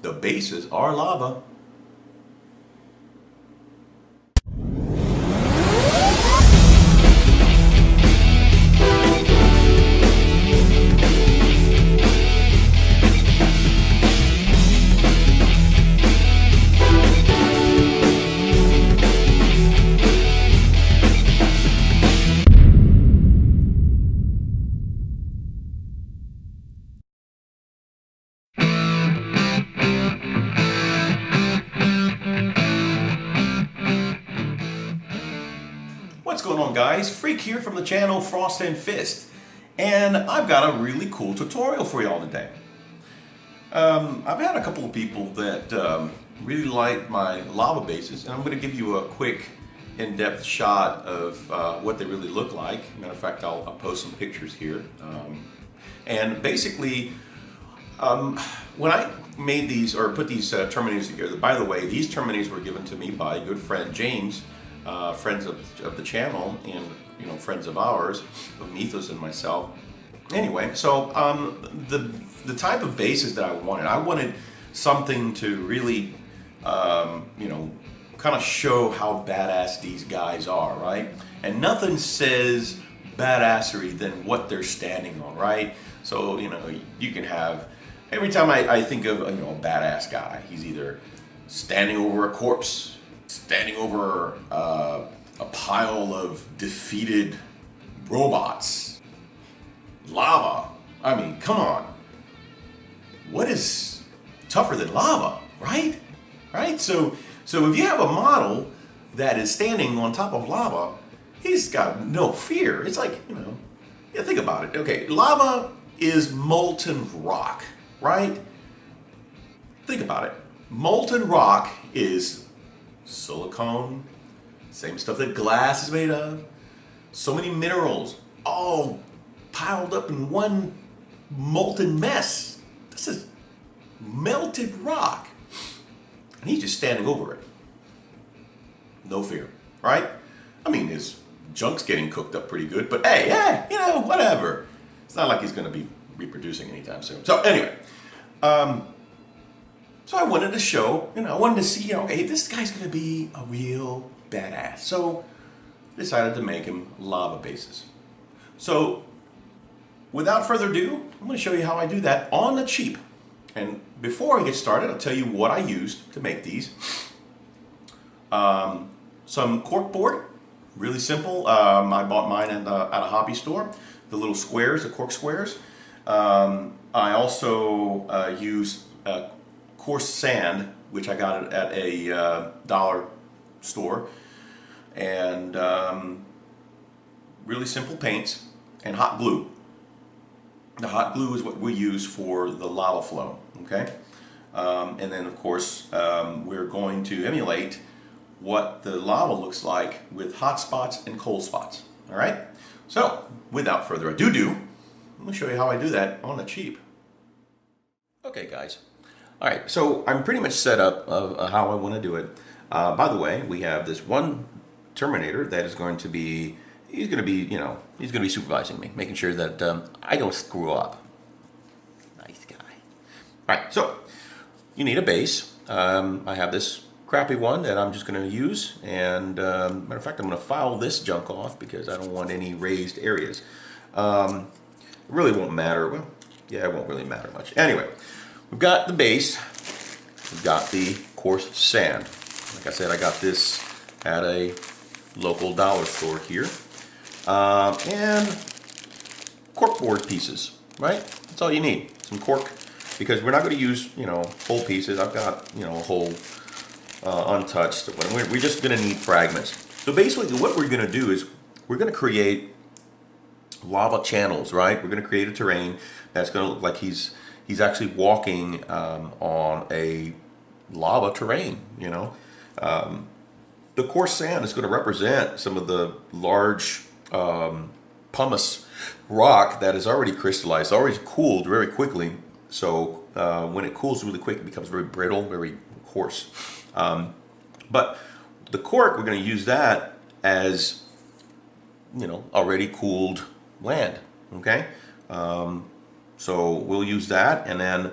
The bases are lava. What's going on, guys? Freak here from the channel Frost and Fist, and I've got a really cool tutorial for y'all today. I've had a couple of people that really like my lava bases, and I'm going to give you a quick in-depth shot of what they really look like. Matter of fact, I'll post some pictures here. And basically, when I made these or put these terminators together, by the way, these terminators were given to me by a good friend James. Friends of the channel, and friends of ours, of Mythos and myself. Anyway, so the type of bases that I wanted something to really kind of show how badass these guys are, right? And nothing says badassery than what they're standing on, right? So you can have, every time I think of a badass guy, he's either standing over a corpse, standing over a pile of defeated robots, lava. I mean, come on. What is tougher than lava, right? Right? So if you have a model that is standing on top of lava, he's got no fear. It's like, yeah, think about it. Okay, lava is molten rock, right? Think about it. Molten rock is silicone, same stuff that glass is made of, so many minerals all piled up in one molten mess. This is melted rock, and he's just standing over it. No fear, right? I mean, his junk's getting cooked up pretty good, but hey, whatever. It's not like he's going to be reproducing anytime soon. So anyway, so I wanted to show, I wanted to see, hey, this guy's going to be a real badass. So I decided to make him lava bases. So without further ado, I'm going to show you how I do that on the cheap. And before I get started, I'll tell you what I used to make these. Some cork board, really simple. I bought mine at a hobby store. The little squares, the cork squares. I also use coarse sand, which I got at a dollar store, and really simple paints and hot glue. The hot glue is what we use for the lava flow, okay? And then of course we're going to emulate what the lava looks like with hot spots and cold spots, all right? So without further ado, I'm going to show you how I do that on the cheap. Okay, guys. All right, so I'm pretty much set up of how I want to do it. By the way, we have this one Terminator that is going to be, he's going to be supervising me, making sure that I don't screw up. Nice guy. All right, so you need a base. I have this crappy one that I'm just going to use, and matter of fact, I'm going to file this junk off because I don't want any raised areas. It really won't matter. Well, yeah, it won't really matter much. Anyway. We've got the base, we've got the coarse sand. Like I said, I got this at a local dollar store here. And corkboard pieces, right? That's all you need, some cork, because we're not going to use, whole pieces. I've got, a whole untouched. We're just going to need fragments. So basically what we're going to do is we're going to create lava channels, right? We're going to create a terrain that's going to look like he's actually walking on a lava terrain, The coarse sand is going to represent some of the large pumice rock that is already crystallized, already cooled very quickly. So when it cools really quick, it becomes very brittle, very coarse. But the cork, we're going to use that as, already cooled land, okay? So we'll use that, and then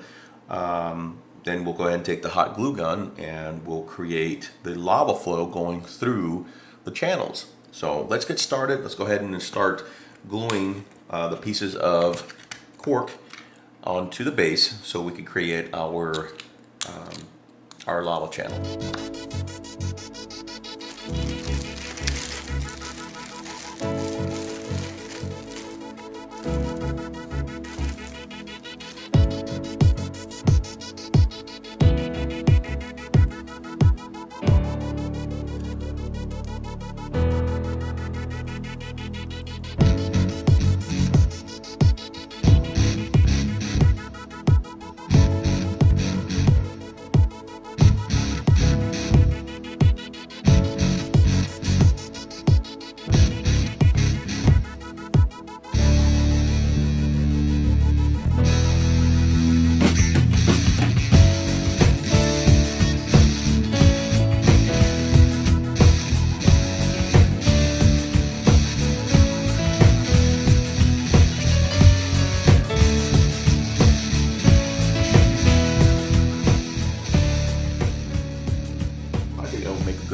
then we'll go ahead and take the hot glue gun and we'll create the lava flow going through the channels. So let's get started. Let's go ahead and start gluing the pieces of cork onto the base so we can create our lava channel.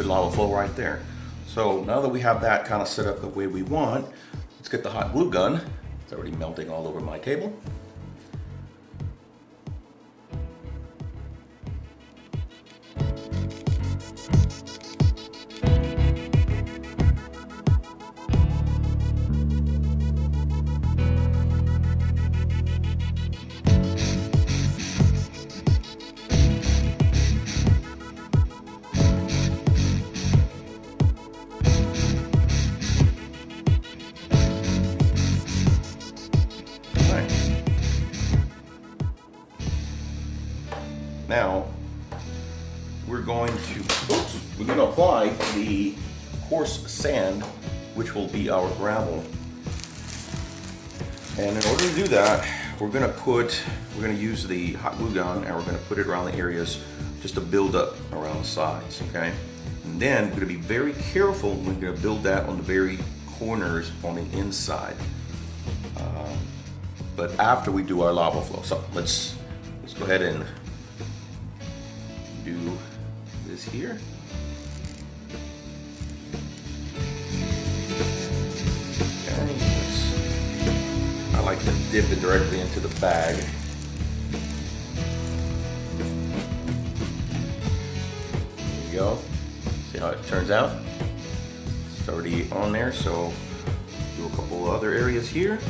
Lava flow right there. So now that we have that kind of set up the way we want, let's get the hot glue gun. It's already melting all over my table. Now we're going to apply the coarse sand, which will be our gravel. And in order to do that, we're going to use the hot glue gun and we're going to put it around the areas just to build up around the sides, okay? And then we're going to be very careful. We're going to build that on the very corners on the inside. But after we do our lava flow, so let's go ahead and do this here. Okay, I like to dip it directly into the bag. There you go. See how it turns out? It's already on there, so do a couple other areas here.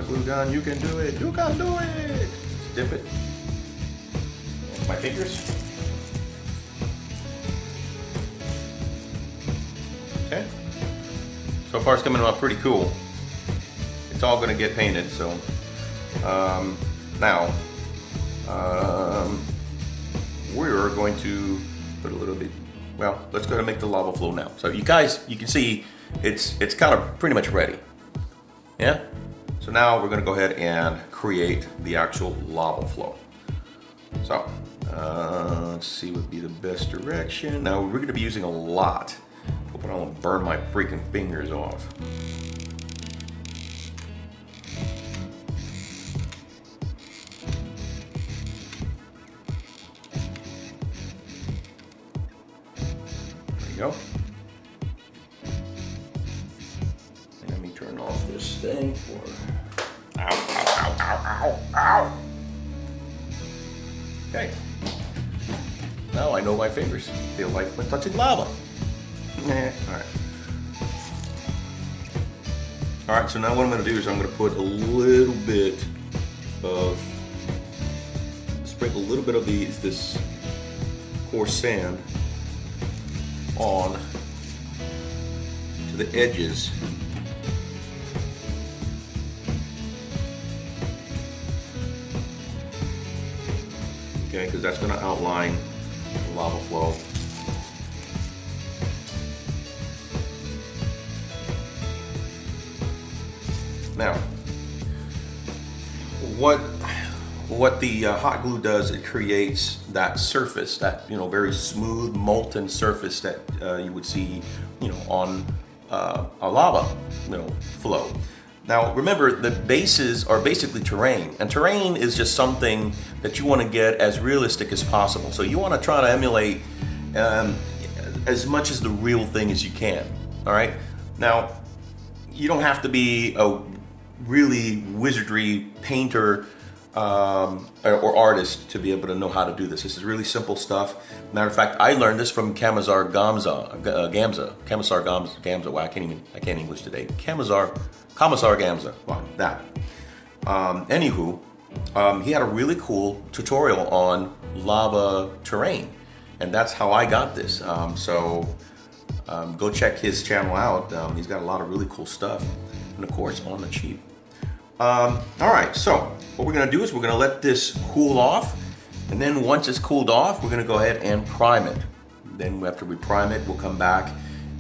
Glue gun, you can do it. You can do it. Dip it. My fingers. Okay. So far, it's coming out pretty cool. It's all going to get painted. So now we're going to put a little bit. Well, let's go ahead and make the lava flow now. So you guys, you can see it's kind of pretty much ready. Yeah. So now we're going to go ahead and create the actual lava flow. So let's see what would be the best direction. Now we're going to be using a lot. Hope I don't burn my freaking fingers off. There you go. And let me turn off this thing for... Ow, ow, ow, ow, ow, ow. Okay. Now I know my fingers feel like we're touching lava. Alright. Alright, so now what I'm going to do is I'm going to put a little bit of, sprinkle a little bit of this coarse sand on to the edges. Okay, because that's going to outline the lava flow. Now, what what the hot glue does, it creates that surface, that very smooth molten surface that you would see on a lava flow. Now remember, the bases are basically terrain, and terrain is just something that you want to get as realistic as possible. So you want to try to emulate as much as the real thing as you can. All right. Now you don't have to be a really wizardry painter or artist to be able to know how to do this. This is really simple stuff. Matter of fact, I learned this from Commissar Gamza. Commissar Gamza. Wow, I can't English today. Commissar Gamza. Wow, that. Anywho, he had a really cool tutorial on lava terrain, and that's how I got this. So go check his channel out. He's got a lot of really cool stuff, and of course on the cheap. All right, so what we're gonna do is we're gonna let this cool off, and then once it's cooled off, we're gonna go ahead and prime it. Then after we prime it, we'll come back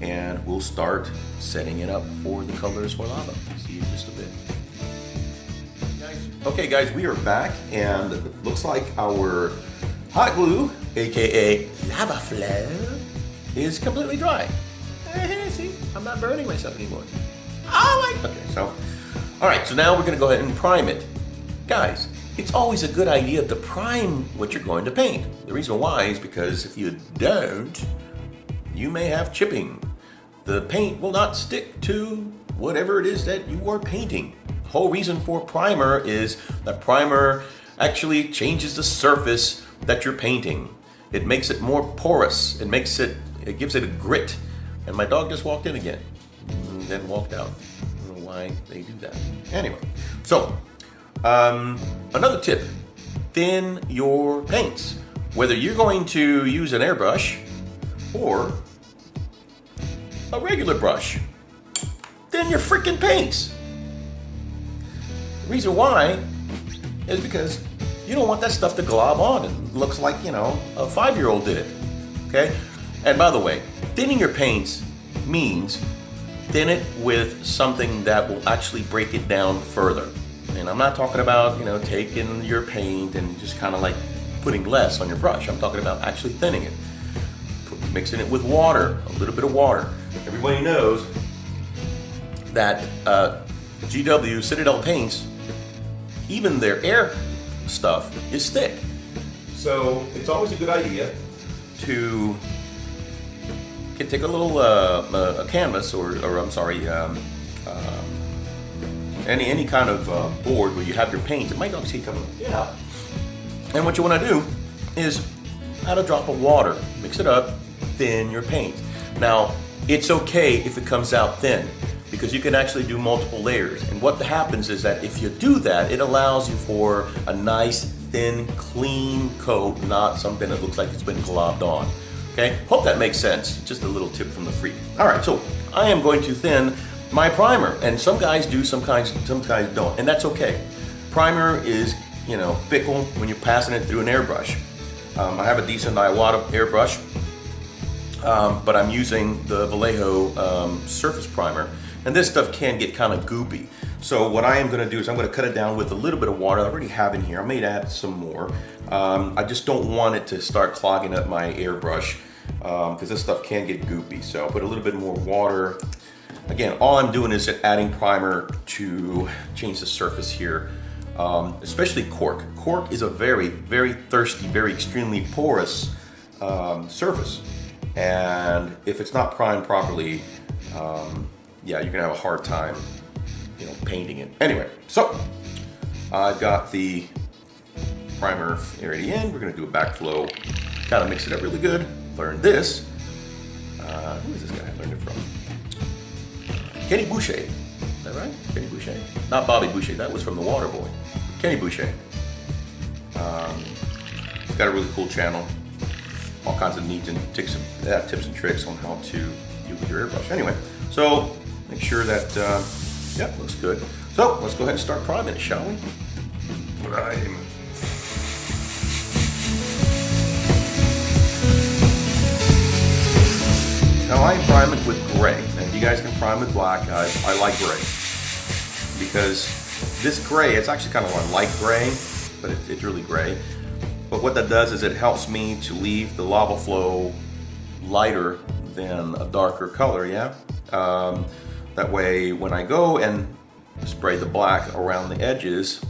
and we'll start setting it up for the colors for lava. See you in just a bit. Okay guys, we are back, and it looks like our hot glue, aka lava flow, is completely dry. See, I'm not burning myself anymore. Oh my, okay, so. All right, so now we're gonna go ahead and prime it. Guys, it's always a good idea to prime what you're going to paint. The reason why is because if you don't, you may have chipping. The paint will not stick to whatever it is that you are painting. The whole reason for primer is that primer actually changes the surface that you're painting. It makes it more porous. It gives it a grit. And my dog just walked in again and then walked out. Why they do that. Anyway, so another tip, thin your paints. Whether you're going to use an airbrush or a regular brush, thin your freaking paints. The reason why is because you don't want that stuff to glob on and looks like, a 5-year-old did it, okay? And by the way, thinning your paints means thin it with something that will actually break it down further. And I'm not talking about, taking your paint and just kind of like putting less on your brush. I'm talking about actually thinning it. Mixing it with water, a little bit of water. Everybody knows that GW Citadel paints, even their air stuff is thick. So it's always a good idea to take a little a canvas or I'm sorry, any kind of board where you have your paint. It might not see coming. Yeah. And what you want to do is add a drop of water, mix it up, thin your paint. Now it's okay if it comes out thin, because you can actually do multiple layers. And what happens is that if you do that, it allows you for a nice, thin, clean coat, not something that looks like it's been globbed on. Okay, hope that makes sense. Just a little tip from the freak. All right, so I am going to thin my primer, and some guys do, some guys don't, and that's okay. Primer is, fickle when you're passing it through an airbrush. I have a decent Iwata airbrush, but I'm using the Vallejo surface primer, and this stuff can get kind of goopy. So what I am going to do is I'm going to cut it down with a little bit of water I already have in here. I may add some more. I just don't want it to start clogging up my airbrush, because this stuff can get goopy. So I'll put a little bit more water. Again, all I'm doing is adding primer to change the surface here, especially cork. Cork is a very, very thirsty, very extremely porous surface. And if it's not primed properly, yeah, you're gonna have a hard time, painting it. Anyway, so I've got the primer already in. We're gonna do a backflow, kind of mix it up really good. Learn this. Who is this guy I learned it from? Kenny Boucher. Is that right? Kenny Boucher. Not Bobby Boucher. That was from The Water Boy. Kenny Boucher. He's got a really cool channel. All kinds of neat and tips and tricks on how to deal with your airbrush. Anyway, so make sure that, yeah, looks good. So let's go ahead and start priming it, shall we? Now I prime it with gray, and you guys can prime with black. I like gray because this gray, it's actually kind of a light gray, but it's really gray. But what that does is it helps me to leave the lava flow lighter than a darker color, yeah? That way when I go and spray the black around the edges,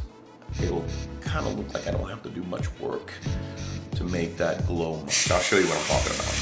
it'll kind of look like I don't have to do much work to make that glow much. I'll show you what I'm talking about.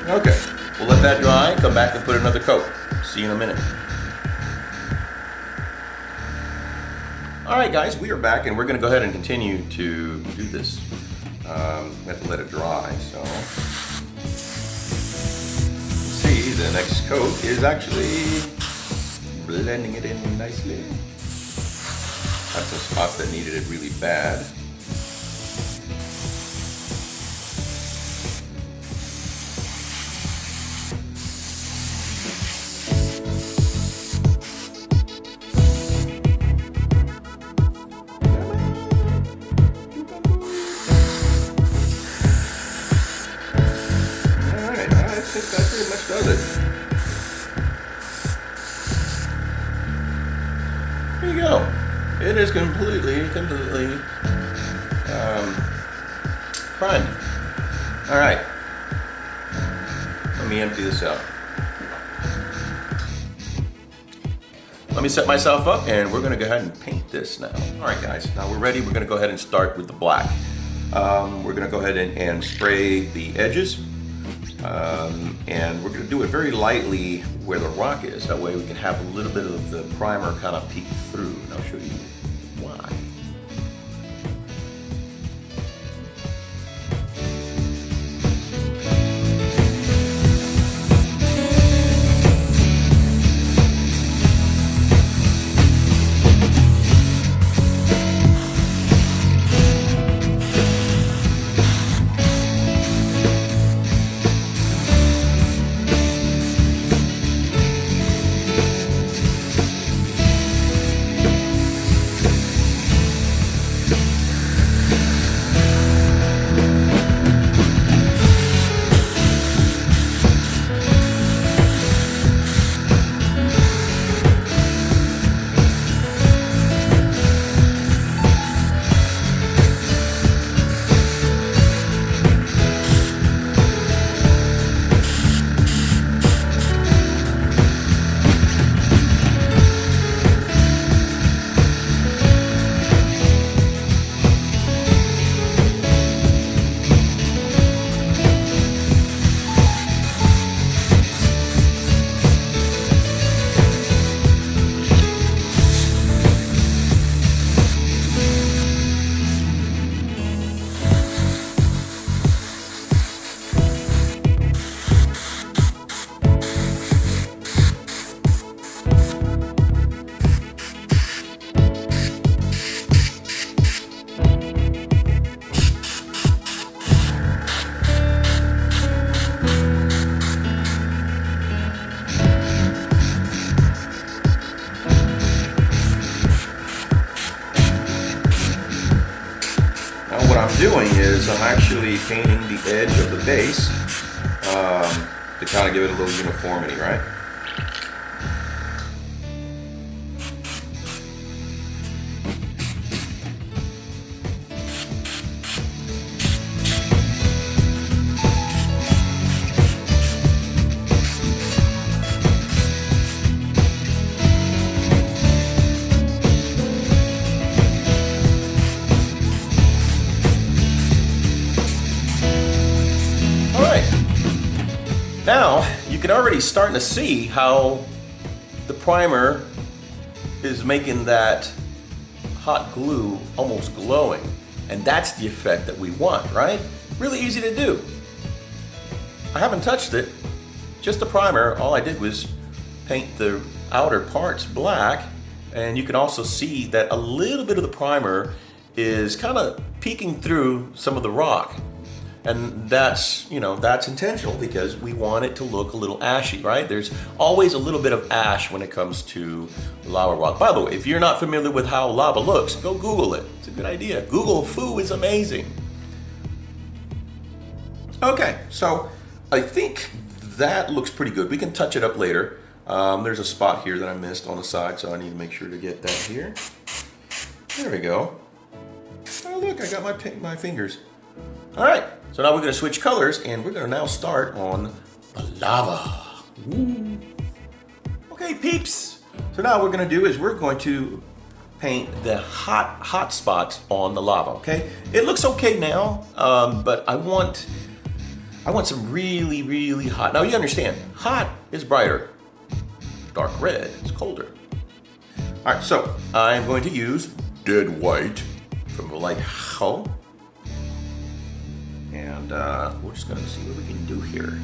Okay, we'll let that dry, come back and put another coat. See you in a minute. Alright guys, we are back and we're going to go ahead and continue to do this. We have to let it dry, so. See, the next coat is actually blending it in nicely. That's some spots that needed it really bad. That pretty much does it. There you go. It is completely primed. All right. Let me empty this out. Let me set myself up and we're gonna go ahead and paint this now. All right guys, now we're ready. We're gonna go ahead and start with the black. We're gonna go ahead and spray the edges. And we're going to do it very lightly where the rock is. That way we can have a little bit of the primer kind of peek through. And I'll show you why. Doing is I'm actually painting the edge of the base to kind of give it a little uniformity, right? Now, you can already start to see how the primer is making that hot glue almost glowing. And that's the effect that we want, right? Really easy to do. I haven't touched it, just the primer. All I did was paint the outer parts black, and you can also see that a little bit of the primer is kind of peeking through some of the rock. And that's, you know, that's intentional because we want it to look a little ashy, right? There's always a little bit of ash when it comes to lava rock. By the way, if you're not familiar with how lava looks, go Google it. It's a good idea. Google foo is amazing. Okay, so I think that looks pretty good. We can touch it up later. There's a spot here that I missed on the side, so I need to make sure to get that here. There we go. Oh look, I got my fingers. All right, so now we're gonna switch colors and we're gonna now start on the lava. Ooh. Okay, peeps. So now what we're gonna do is we're going to paint the hot spots on the lava, okay? It looks okay now, but I want some really, really hot. Now you understand, hot is brighter. Dark red is colder. All right, so I'm going to use dead white from the light hull. And we're just going to see what we can do here.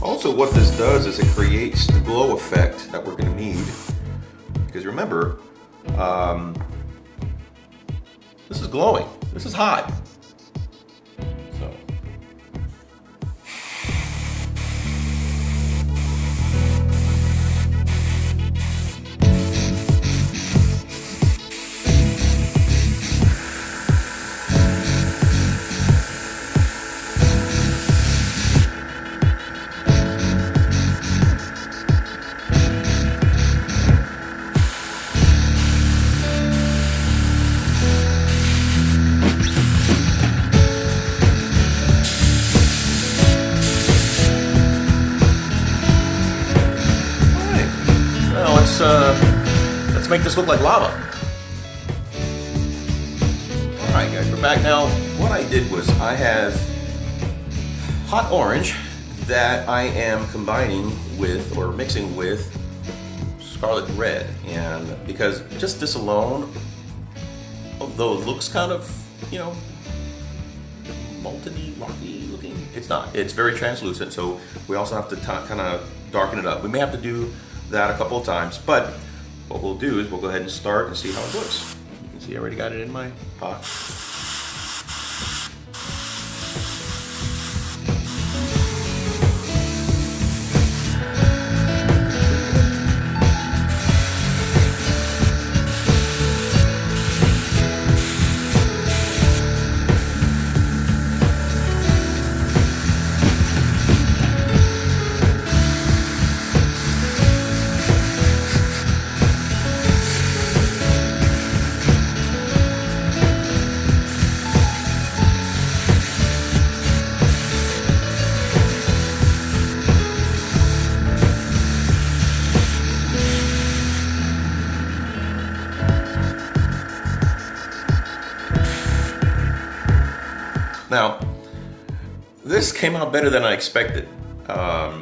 Also, what this does is it creates the glow effect that we're going to need. Because remember, this is glowing. This is hot. So. Let's make this look like lava. Alright guys, we're back now. What I did was I have hot orange that I am combining with or mixing with scarlet red, and because just this alone, although it looks kind of, you know, molten-y, rocky looking, it's not. It's very translucent, so we also have to kind of darken it up. We may have to do that a couple of times, but what we'll do is we'll go ahead and start and see how it looks. You can see I already got it in my pot. Now, this came out better than I expected. I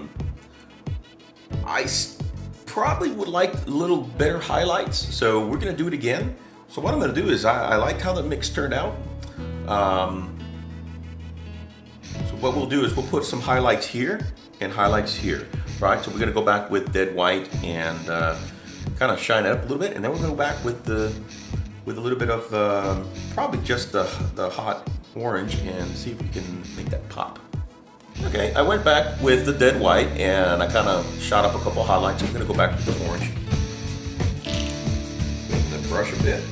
probably would like a little better highlights, so we're gonna do it again. So what I'm gonna do is, I like how the mix turned out. So what we'll do is we'll put some highlights here and highlights here, right? So we're gonna go back with dead white and kind of shine it up a little bit, and then we're gonna go back with a little bit of probably just the hot orange and see if we can make that pop. Okay, I went back with the dead white and I kind of shot up a couple highlights. I'm gonna go back with the orange. With the brush a bit.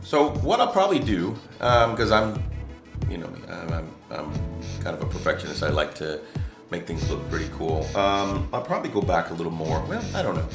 So what I'll probably do, because I'm kind of a perfectionist. I like to make things look pretty cool. I'll probably go back a little more. Well, I don't know.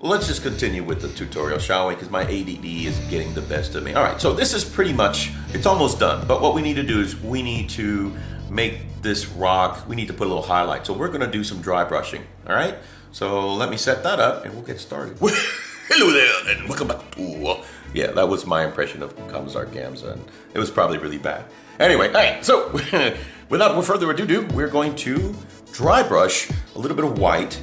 Let's just continue with the tutorial, shall we? Because my ADD is getting the best of me. All right, so this is pretty much, it's almost done. But what we need to do is we need to make this rock, we need to put a little highlight. So we're gonna do some dry brushing, all right? So let me set that up and we'll get started. Hello there and welcome back to, yeah, that was my impression of Commissar Gamza, and it was probably really bad. Anyway, all right, so without further ado, we're going to dry brush a little bit of white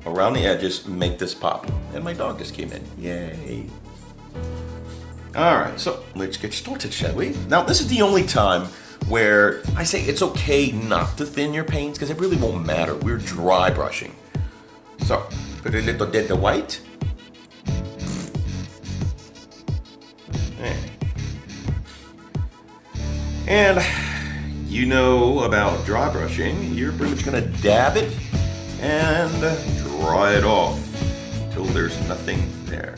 around the edges, make this pop. And my dog just came in, yay. All right, so let's get started, shall we? Now, this is the only time where I say it's okay not to thin your paints, because it really won't matter. We're dry brushing. So, put a little bit of white. And you know about dry brushing, you're pretty much gonna dab it and dry it off until there's nothing there.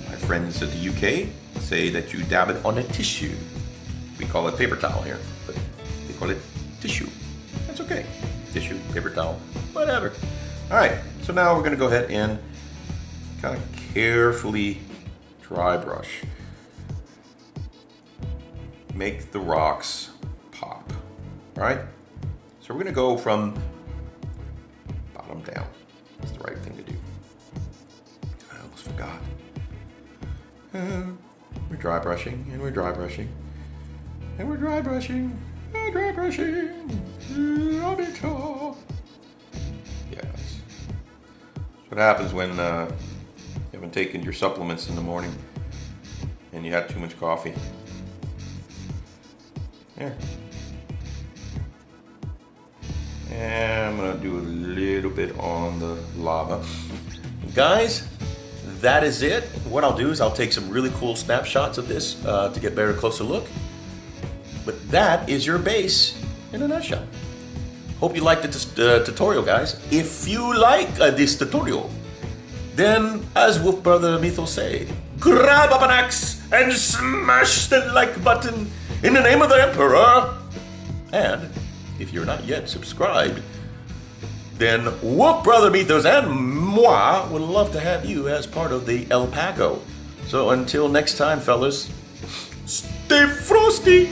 My friends at the UK say that you dab it on a tissue. We call it paper towel here, but they call it tissue. That's okay. Tissue, paper towel, whatever. All right, so now we're gonna go ahead and kind of carefully dry brush. Make the rocks pop, all right? So we're gonna go from bottom down. That's the right thing to do. I almost forgot. We're dry brushing, and we're dry brushing, and we're dry brushing, and dry brushing. Yes. That's what happens when you haven't taken your supplements in the morning and you had too much coffee. Here. And I'm gonna do a little bit on the lava. Guys, that is it. What I'll do is I'll take some really cool snapshots of this to get a better closer look. But that is your base in a nutshell. Hope you liked the tutorial, guys. If you like this tutorial, then as Wolf Brother Mythos say, grab up an axe and smash the like button in the name of the Emperor. And if you're not yet subscribed, then Wolf Brother Mythos and moi would love to have you as part of the El Pago. So until next time, fellas, stay frosty.